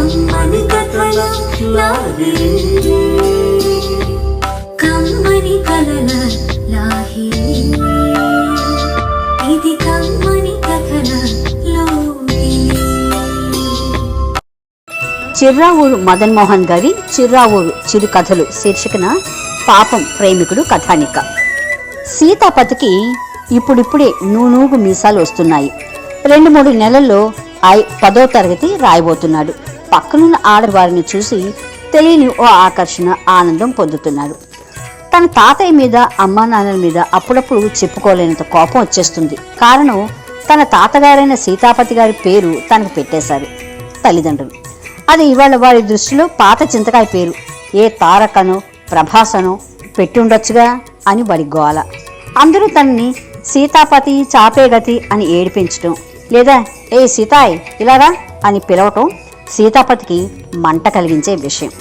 కమ్మని కథల లాగే కమ్మని కలల లాగే ఇది కమ్మని కథల లోగే. చిర్రావూరు మదన్ మోహన్ గారి చిర్రావూరు చిరుకథలు శీర్షికన పాపం ప్రేమికుడు కథానిక. సీతాపతికి ఇప్పుడిప్పుడే నూనూగు మీసాలు వస్తున్నాయి. 2-3 నెలల్లో 10వ తరగతి రాయబోతున్నాడు. పక్కనున్న ఆడవారిని చూసి తెలియని ఓ ఆకర్షణ, ఆనందం పొందుతున్నాడు. తన తాతయ్య మీద, అమ్మా నాన్నల మీద అప్పుడప్పుడు చెప్పుకోలేనంత కోపం వచ్చేస్తుంది. కారణం, తన తాతగారైన సీతాపతి గారి పేరు తనకు పెట్టేశారు తల్లిదండ్రులు. అది ఇవాళ వారి దృష్టిలో పాత చింతకాయ పేరు. ఏ తారకనో ప్రభాసనో పెట్టి ఉండొచ్చుగా అని వాడి గోల. అందరూ తనని సీతాపతి, చాపేగతి అని ఏడిపించటం, లేదా ఏ సీతాయ్ ఇలారా అని పిలవటం సీతాపతికి మంట కలిగించే విషయం.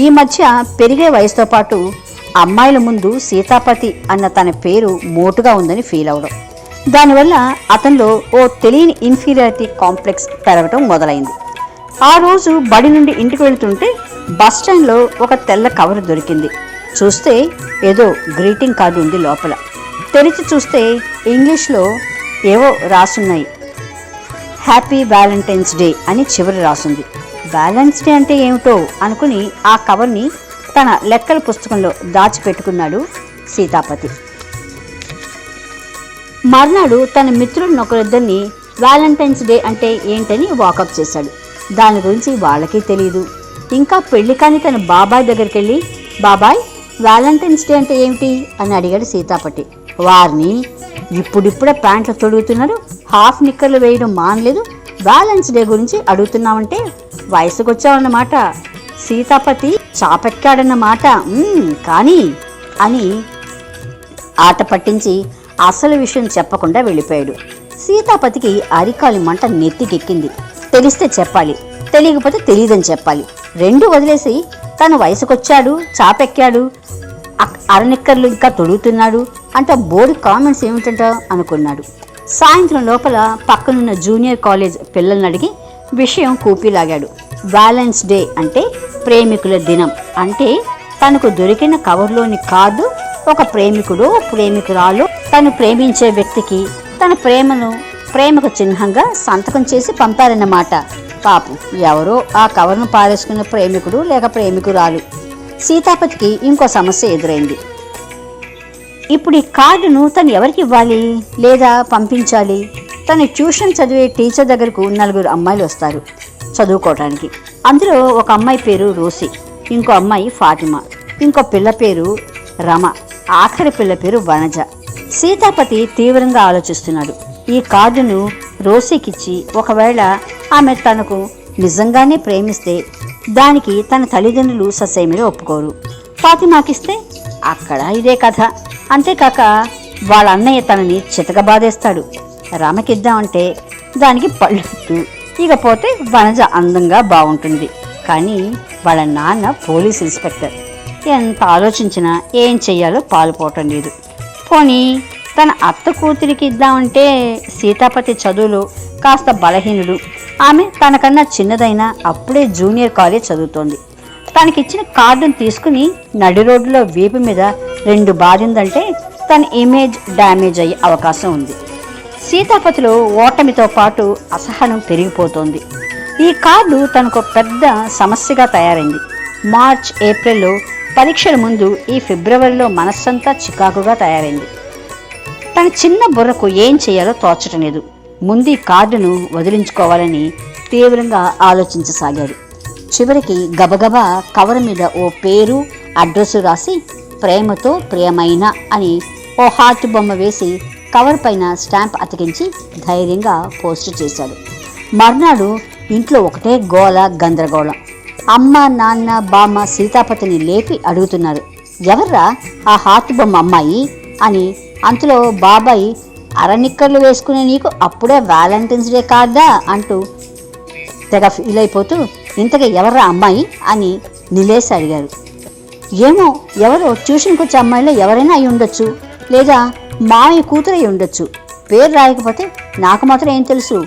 ఈ మధ్య పెరిగే వయసుతో పాటు అమ్మాయిల ముందు సీతాపతి అన్న తన పేరు మోటుగా ఉందని ఫీల్ అవడం, దానివల్ల అతనిలో ఓ తెలియని ఇన్ఫీరియారిటీ కాంప్లెక్స్ పెరగటం మొదలైంది. ఆ రోజు బడి నుండి ఇంటికి వెళుతుంటే బస్టాండ్లో ఒక తెల్ల కవర్ దొరికింది. చూస్తే ఏదో గ్రీటింగ్ కార్డు ఉంది లోపల. తెరిచి చూస్తే ఇంగ్లీష్లో ఏవో రాసున్నాయి. హ్యాపీ వ్యాలంటైన్స్ డే అని చివరి రాసుంది. వ్యాలెన్స్ డే అంటే ఏమిటో అనుకుని ఆ కవర్ని తన లెక్కల పుస్తకంలో దాచిపెట్టుకున్నాడు సీతాపతి. మర్నాడు తన మిత్రులనొకరిద్దరిని వ్యాలంటైన్స్ డే అంటే ఏంటని వాకప్ చేశాడు. దాని గురించి వాళ్ళకి తెలియదు. ఇంకా పెళ్లి కాని తన బాబాయ్ దగ్గరికి వెళ్ళి, బాబాయ్ వ్యాలంటైన్స్ డే అంటే ఏమిటి అని అడిగాడు సీతాపతి. వారిని ఇప్పుడిప్పుడే ప్యాంట్లు తొడుగుతున్నారు, హాఫ్ నిక్కర్లు వేయడం మానలేదు, వ్యాలెన్స్ డే గురించి అడుగుతున్నామంటే వయసుకు వచ్చావన్నమాట, సీతాపతి చాపెక్కాడన్నమాట కానీ అని ఆట పట్టించి అసలు విషయం చెప్పకుండా వెళ్ళిపోయాడు. సీతాపతికి అరికాలి మంట నెత్తికెక్కింది. తెలిస్తే చెప్పాలి, తెలియకపోతే తెలియదని చెప్పాలి. 2 వదిలేసి తను వయసుకొచ్చాడు, చాపెక్కాడు, అరనిక్కర్లు ఇంకా తొడుగుతున్నాడు అంటే బోర్డు కామెంట్స్ ఏమిటంట అనుకున్నాడు. సాయంత్రం లోపల పక్కనున్న జూనియర్ కాలేజ్ పిల్లల్ని అడిగి విషయం కూపిలాగాడు. వ్యాలెన్స్ డే అంటే ప్రేమికుల దినం. అంటే తనకు దొరికిన కవర్లోని కార్డు ఒక ప్రేమికుడు, ప్రేమికురాలు తను ప్రేమించే వ్యక్తికి తన ప్రేమకు చిహ్నంగా సంతకం చేసి పంపారన్నమాట. పాపం ఎవరో ఆ కవర్ను పారేసుకున్న ప్రేమికుడు లేక ప్రేమికురాలు. సీతాపతికి ఇంకో సమస్య ఎదురైంది. ఇప్పుడు ఈ కార్డును తను ఎవరికి ఇవ్వాలి లేదా పంపించాలి? తను ట్యూషన్ చదివే టీచర్ దగ్గరకు 4 అమ్మాయిలు వస్తారు చదువుకోవడానికి. అందులో ఒక అమ్మాయి పేరు రోసి, ఇంకో అమ్మాయి ఫాతిమా, ఇంకో పిల్ల పేరు రమ, ఆఖరి పిల్ల పేరు వనజ. సీతాపతి తీవ్రంగా ఆలోచిస్తున్నాడు. ఈ కార్డును రోసికిచ్చి ఒకవేళ ఆమె తనకు నిజంగానే ప్రేమిస్తే దానికి తన తల్లిదండ్రులు ససేమిలో ఒప్పుకోరు. ఫాతిమాకిస్తే అక్కడ ఇదే కథ. అంతేకాక వాళ్ళ అన్నయ్య తనని చితకబాదేస్తాడు. రమకిద్దామంటే దానికి పళ్ళుతూ, ఇకపోతే వనజ అందంగా బాగుంటుంది. కానీ వాళ్ళ నాన్న పోలీస్ ఇన్స్పెక్టర్. ఎంత ఆలోచించినా ఏం చెయ్యాలో పాలుపోవటం లేదు. పోనీ తన అత్త కూతురికి ఇద్దామంటే సీతాపతి చదువులో కాస్త బలహీనుడు. ఆమె తనకన్నా చిన్నదైనా అప్పుడే జూనియర్ కాలేజ్ చదువుతోంది. తనకిచ్చిన కార్డును తీసుకుని నడి రోడ్డులో వీపు మీద 2 బాధిందంటే తన ఇమేజ్ డ్యామేజ్ అయ్యే అవకాశం ఉంది. సీతాపతిలో ఓటమితో పాటు అసహనం పెరిగిపోతోంది. ఈ కార్డు తనకు పెద్ద సమస్యగా తయారైంది. మార్చ్, ఏప్రిల్లో పరీక్షల ముందు ఈ ఫిబ్రవరిలో మనస్సంతా చికాకుగా తయారైంది. తన చిన్న బుర్రకు ఏం చేయాలో తోచటం లేదు. ముందు ఈ కార్డును వదిలించుకోవాలని తీవ్రంగా ఆలోచించసాగాడు. చివరికి గబగబా కవర్ మీద ఓ పేరు, అడ్రస్సు రాసి ప్రేమతో ప్రియమైన అని ఓ హార్ట్ బొమ్మ వేసి కవర్ పైన స్టాంప్ అతికించి ధైర్యంగా పోస్ట్ చేశాడు. మర్నాడు ఇంట్లో ఒకటే గోల, గందరగోళం. అమ్మ, నాన్న, బామ్మ సీతాపతిని లేపి అడుగుతున్నారు, ఎవర్రా ఆ హార్ట్ బొమ్మ అమ్మాయి అని. అంతలో బాబాయ్, అరనిక్కర్లు వేసుకునే నీకు అప్పుడే వ్యాలంటైన్స్ డే కార్డా అంటూ తెగ ఫీల్ అయిపోతూ, ఇంతగా ఎవర్రా అమ్మాయి అని నిలేసి అడిగారు. ఏమో ఎవరో ట్యూషన్కి వచ్చే అమ్మాయిలో ఎవరైనా అయి ఉండొచ్చు, లేదా మామయ్య కూతురు అయి ఉండొచ్చు. పేరు రాయకపోతే నాకు మాత్రం ఏం తెలుసు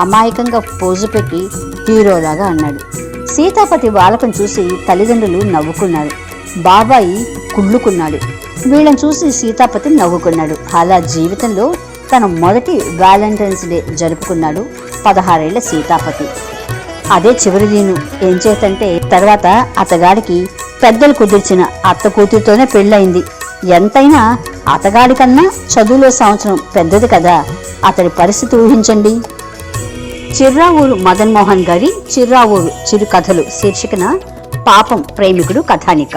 అమాయకంగా పోజు పెట్టి హీరోలాగా అన్నాడు. సీతాపతి వాలకం చూసి తల్లిదండ్రులు నవ్వుకున్నారు. బాబాయి కుళ్ళుకున్నాడు. వీళ్ళని చూసి సీతాపతి నవ్వుకున్నాడు. అలా జీవితంలో తన మొదటి వ్యాలంటైన్స్ డే జరుపుకున్నాడు 16 ఏళ్ల సీతాపతి. అదే చివరి దీను. ఏం చేతంటే తర్వాత అతగాడికి పెద్దలు కుదిర్చిన అత్త కూతురితోనే పెళ్ళయింది. ఎంతైనా అతగాడి కన్నా చదువులో సంవత్సరం పెద్దది కదా. అతడి పరిస్థితి ఊహించండి. చిర్రావూరు మదన్ మోహన్ గారి చిర్రావూరు చిరుకథలు శీర్షికన పాపం ప్రేమికుడు కథానిక.